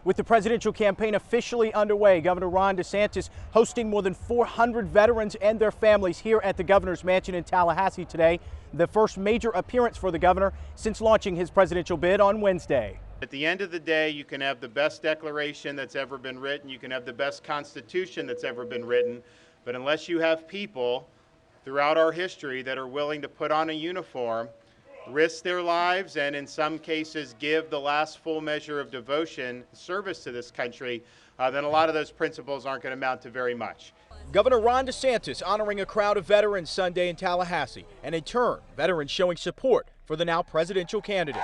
With the presidential campaign officially underway, Governor Ron DeSantis hosting more than 400 veterans and their families here at the governor's mansion in Tallahassee today. The first major appearance for the governor since launching his presidential bid on Wednesday. At the end of the day, you can have the best declaration that's ever been written, you can have the best constitution that's ever been written, but unless you have people throughout our history that are willing to put on a uniform, risk their lives, and in some cases give the last full measure of devotion, service to this country, then a lot of those principles aren't going to amount to very much. Governor Ron DeSantis honoring a crowd of veterans Sunday in Tallahassee, and in turn, veterans showing support for the now presidential candidate.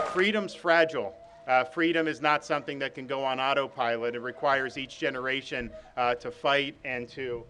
Freedom's fragile. Freedom is not something that can go on autopilot. It requires each generation to fight and to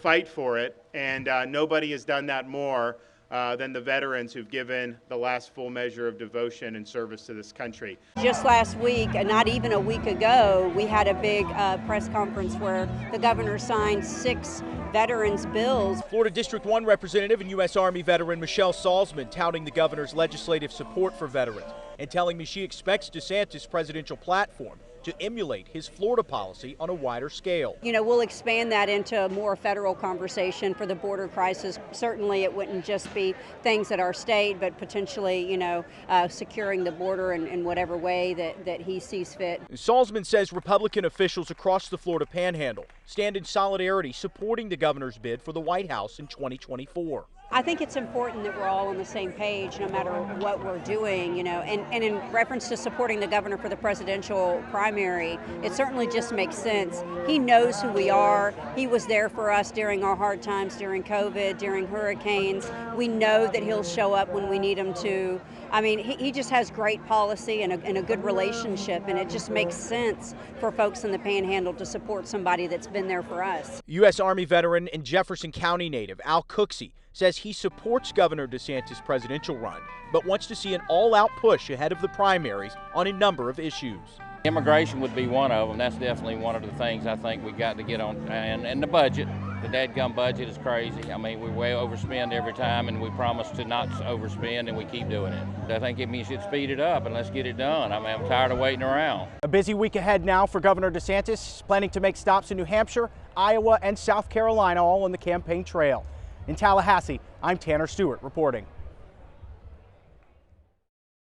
fight for it, and nobody has done that more than the veterans who've given the last full measure of devotion and service to this country. Just last week, not even a week ago, we had a big press conference where the governor signed 6 veterans bills. Florida District 1 Representative and U.S. Army veteran Michelle Salzman touting the governor's legislative support for veterans and telling me she expects DeSantis' presidential platform to emulate his Florida policy on a wider scale. You know, we'll expand that into a more federal conversation for the border crisis. Certainly it wouldn't just be things at our state, but potentially, you know, securing the border in whatever way that he sees fit. Salzman says Republican officials across the Florida Panhandle stand in solidarity supporting the governor's bid for the White House in 2024. I think it's important that we're all on the same page no matter what we're doing, you know, and in reference to supporting the governor for the presidential primary, it certainly just makes sense. He knows who we are. He was there for us during our hard times, during COVID, during hurricanes. We know that he'll show up when we need him to. I mean, he just has great policy and a good relationship, and it just makes sense for folks in the Panhandle to support somebody that's been there for us. U.S. Army veteran and Jefferson County native Al Cooksey says he supports Governor DeSantis' presidential run, but wants to see an all-out push ahead of the primaries on a number of issues. Immigration would be one of them. That's definitely one of the things I think we got to get on. And the budget, the dadgum budget is crazy. I mean, we way overspend every time, and we promise to not overspend, and we keep doing it. I think we should speed it up, and let's get it done. I mean, I'm tired of waiting around. A busy week ahead now for Governor DeSantis, planning to make stops in New Hampshire, Iowa, and South Carolina, all on the campaign trail. In Tallahassee, I'm Tanner Stewart reporting.